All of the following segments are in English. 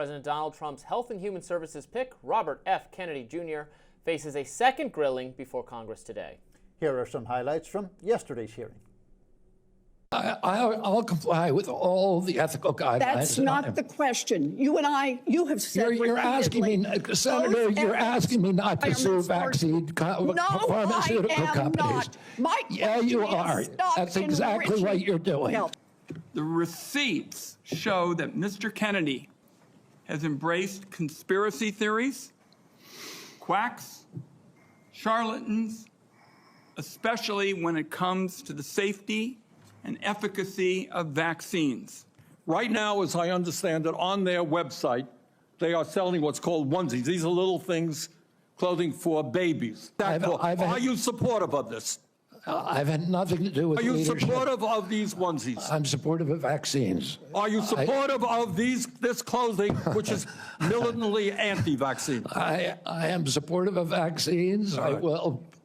President Donald Trump's Health and Human Services pick, Robert F. Kennedy Jr., faces a second grilling before Congress today. Here are some highlights from yesterday's hearing. I'll comply with all the ethical guidelines. That's not the question. You have said you're asking me, Senator, you're asking me not to sue vaccine pharmaceutical companies. Yeah, you are. That's exactly what you're doing. The receipts show that Mr. Kennedy has embraced conspiracy theories, quacks, charlatans, especially when it comes to the safety and efficacy of vaccines. Right now, as I understand it, on their website, they are selling what's called onesies. These are little things, clothing for babies. Are you supportive of this? I've had nothing to do with leadership. Are you supportive of these onesies? I'm supportive of vaccines. Are you supportive of this clothing, which is militantly anti-vaccine? I am supportive of vaccines. I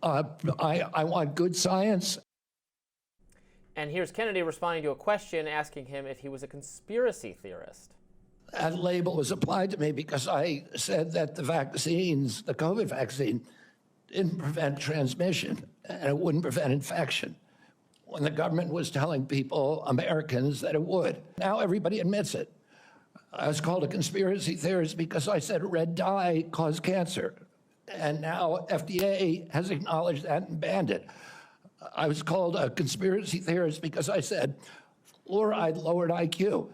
want good science. And here's Kennedy responding to a question asking him if he was a conspiracy theorist. That label was applied to me because I said that the vaccines, the COVID vaccine, didn't prevent transmission and it wouldn't prevent infection when the government was telling people, Americans, that it would. Now everybody admits it. I was called a conspiracy theorist because I said red dye caused cancer. And now FDA has acknowledged that and banned it. I was called a conspiracy theorist because I said fluoride lowered IQ.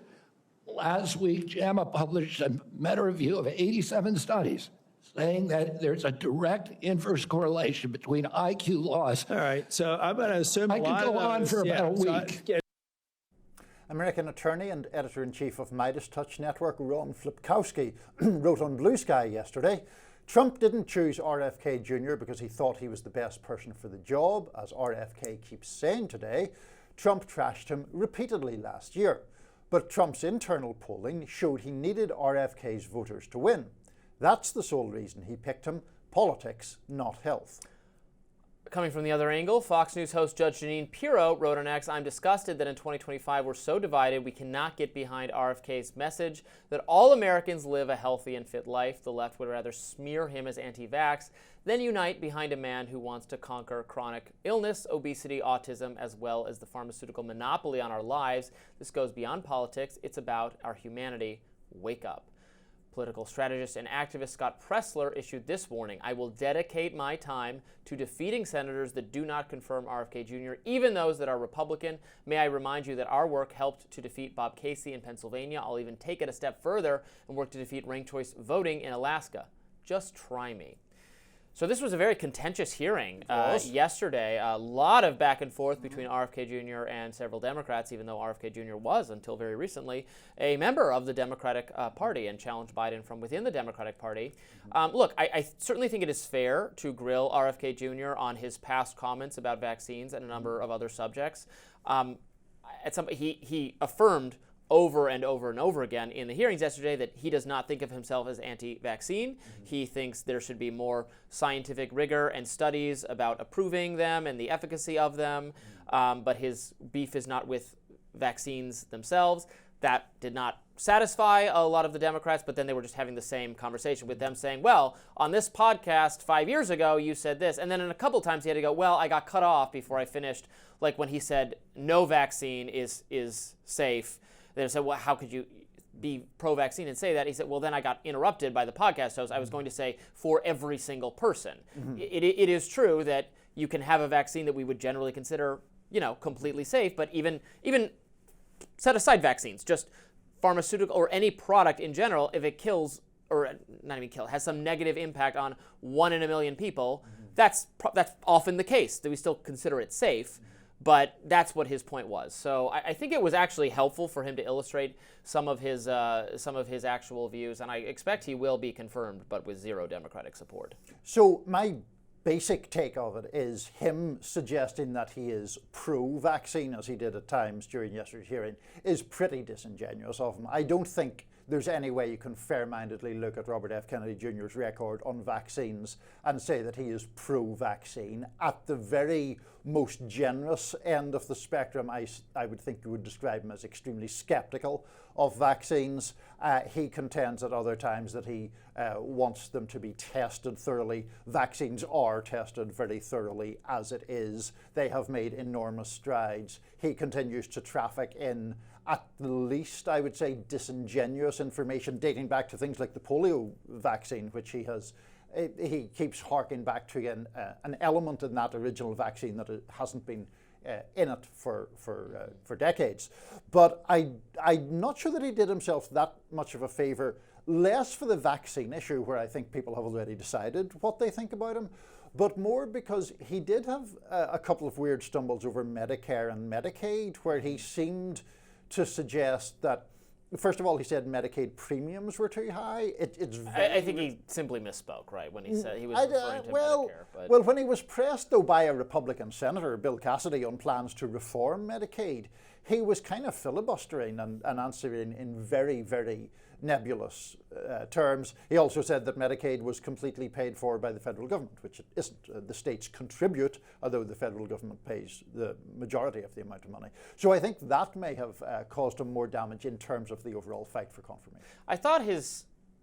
Last week, JAMA published a meta-review of 87 studies saying that there's a direct inverse correlation between IQ loss. All right, so I'm going to assume I could go on for about a week. American attorney and editor-in-chief of Midas Touch Network, Ron Flipkowski, wrote on Blue Sky yesterday, Trump didn't choose RFK Jr. because he thought he was the best person for the job, as RFK keeps saying today. Trump trashed him repeatedly last year. But Trump's internal polling showed he needed RFK's voters to win. That's the sole reason he picked him: politics, not health. Coming from the other angle, Fox News host Judge Jeanine Pirro wrote on X, I'm disgusted that in 2025 we're so divided we cannot get behind RFK's message that all Americans live a healthy and fit life. The left would rather smear him as anti-vax than unite behind a man who wants to conquer chronic illness, obesity, autism, as well as the pharmaceutical monopoly on our lives. This goes beyond politics. It's about our humanity. Wake up. Political strategist and activist Scott Presler issued this warning: I will dedicate my time to defeating senators that do not confirm RFK Jr., even those that are Republican. May I remind you that our work helped to defeat Bob Casey in Pennsylvania. I'll even take it a step further and work to defeat ranked choice voting in Alaska. Just try me. So this was a very contentious hearing yesterday. A lot of back and forth between RFK Jr. and several Democrats, even though RFK Jr. was, until very recently, a member of the Democratic Party and challenged Biden from within the Democratic Party. Look, I certainly think it is fair to grill RFK Jr. on his past comments about vaccines and a number of other subjects. He affirmed over and over and over again in the hearings yesterday that he does not think of himself as anti-vaccine. He thinks there should be more scientific rigor and studies about approving them and the efficacy of them, but his beef is not with vaccines themselves. That did not satisfy a lot of the Democrats, but then they were just having the same conversation with them saying, well, on this podcast 5 years ago, you said this. And then in a couple times he had to go, well, I got cut off before I finished, like when he said no vaccine is safe. They said, well, how could you be pro-vaccine and say that? He said, well, then I got interrupted by the podcast host. I was going to say for every single person. It is true that you can have a vaccine that we would generally consider, completely safe, but even set aside vaccines, just pharmaceutical or any product in general, if it kills, or not even kill, has some negative impact on 1 in a million people, that's often the case, that we still consider it safe. But that's what his point was. So I think it was actually helpful for him to illustrate some of his actual views, and I expect he will be confirmed, but with zero Democratic support. So my basic take of it is him suggesting that he is pro-vaccine, as he did at times during yesterday's hearing, is pretty disingenuous of him. I don't think there's any way you can fair-mindedly look at Robert F. Kennedy Jr.'s record on vaccines and say that he is pro-vaccine. At the very most generous end of the spectrum. I would think you would describe him as extremely skeptical of vaccines. He contends at other times that he wants them to be tested thoroughly. Vaccines are tested very thoroughly as it is. They have made enormous strides. He continues to traffic in, at the least, I would say, disingenuous information dating back to things like the polio vaccine, which he keeps harking back to an element in that original vaccine that hasn't been in it for decades. But I'm not sure that he did himself that much of a favour, less for the vaccine issue, where I think people have already decided what they think about him, but more because he did have a couple of weird stumbles over Medicare and Medicaid, where he seemed to suggest that, first of all, he said Medicaid premiums were too high. I think he simply misspoke, right, when he said he was referring to Medicare. But. Well, when he was pressed, though, by a Republican senator, Bill Cassidy, on plans to reform Medicaid, he was kind of filibustering and answering in very, very nebulous terms. He also said that Medicaid was completely paid for by the federal government, which it isn't. The states contribute, although the federal government pays the majority of the amount of money. So I think that may have caused him more damage in terms of the overall fight for confirmation. I thought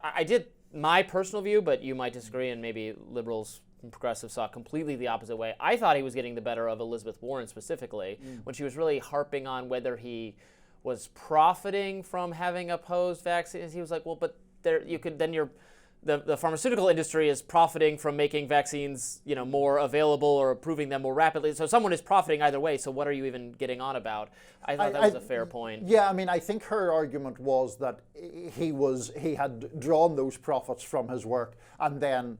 I did my personal view, but you might disagree, and maybe liberals and progressives saw completely the opposite way. I thought he was getting the better of Elizabeth Warren specifically, when she was really harping on whether he was profiting from having opposed vaccines. He was like, well, but the pharmaceutical industry is profiting from making vaccines, more available or approving them more rapidly. So someone is profiting either way. So what are you even getting on about? I thought that was a fair point. Yeah, I mean, I think her argument was that he had drawn those profits from his work, and then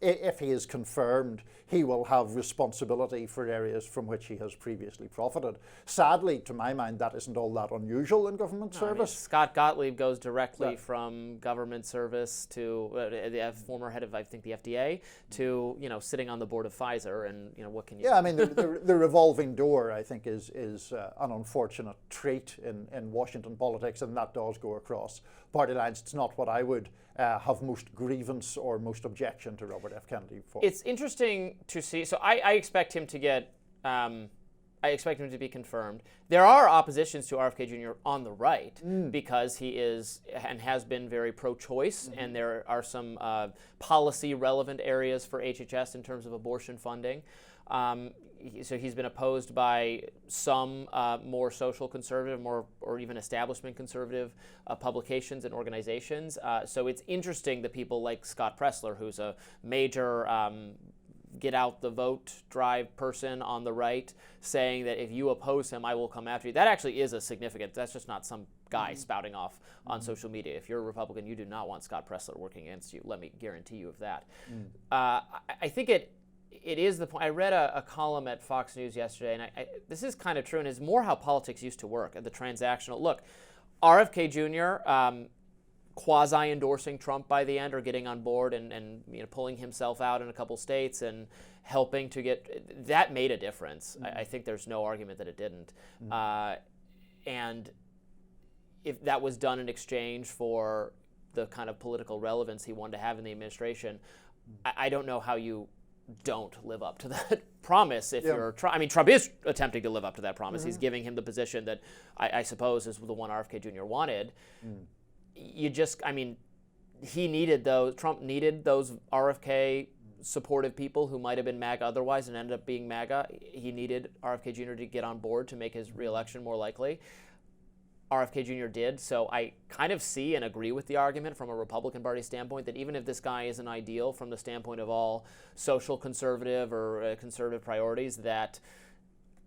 if he is confirmed, he will have responsibility for areas from which he has previously profited. Sadly, to my mind, that isn't all that unusual in government service. I mean, Scott Gottlieb goes directly from government service to the former head of, I think, the FDA to sitting on the board of Pfizer, and what can you? Yeah, I mean, the revolving door, I think, is an unfortunate trait in Washington politics, and that does go across party lines. It's not what I would have most grievance or most objection to Robert F. Kennedy for. It's interesting to see. So I expect him to get. I expect him to be confirmed. There are oppositions to RFK Jr. on the right because he is and has been very pro-choice, and there are some policy-relevant areas for HHS in terms of abortion funding. So he's been opposed by some more social conservative, or even establishment conservative publications and organizations. So it's interesting that people like Scott Pressler, who's a major get out the vote drive person on the right, saying that if you oppose him, I will come after you. That actually is that's just not some guy spouting off on social media. If you're a Republican, you do not want Scott Pressler working against you. Let me guarantee you of that. I think it is the point. I read a column at Fox News yesterday, and this is kind of true, and it's more how politics used to work, the transactional. Look, RFK Jr., quasi-endorsing Trump by the end, or getting on board and pulling himself out in a couple states and helping to get, that made a difference. I think there's no argument that it didn't. And if that was done in exchange for the kind of political relevance he wanted to have in the administration, I don't know how you don't live up to that promise if you're Trump. I mean, Trump is attempting to live up to that promise. He's giving him the position that I suppose is the one RFK Jr. wanted. Trump needed those RFK supportive people who might have been MAGA otherwise and ended up being MAGA. He needed RFK Jr. to get on board to make his reelection more likely. RFK Jr. did, so I kind of see and agree with the argument from a Republican Party standpoint that even if this guy isn't ideal from the standpoint of all social conservative or conservative priorities, that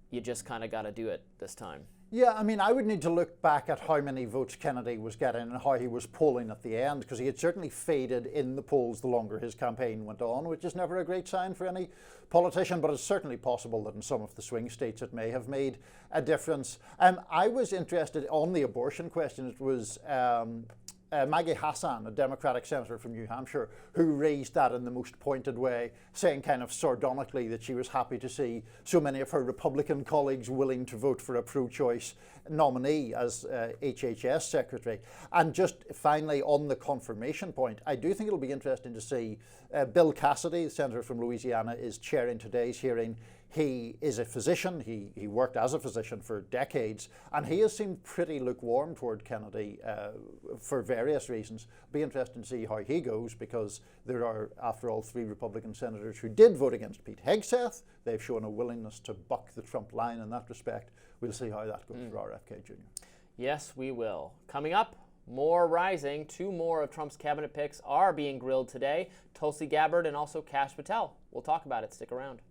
you just kind of got to do it this time. Yeah, I mean, I would need to look back at how many votes Kennedy was getting and how he was polling at the end, because he had certainly faded in the polls the longer his campaign went on, which is never a great sign for any politician, but it's certainly possible that in some of the swing states it may have made a difference. I was interested on the abortion question. It was Maggie Hassan, a Democratic senator from New Hampshire, who raised that in the most pointed way, saying kind of sardonically that she was happy to see so many of her Republican colleagues willing to vote for a pro-choice nominee as HHS secretary. And just finally, on the confirmation point, I do think it'll be interesting to see Bill Cassidy, the senator from Louisiana, is chairing today's hearing. He is a physician. He worked as a physician for decades, and he has seemed pretty lukewarm toward Kennedy for various reasons. Be interesting to see how he goes, because there are, after all, 3 Republican senators who did vote against Pete Hegseth. They've shown a willingness to buck the Trump line in that respect. We'll see how that goes for RFK Jr. Yes, we will. Coming up, more rising. 2 more of Trump's cabinet picks are being grilled today. Tulsi Gabbard and also Kash Patel. We'll talk about it. Stick around.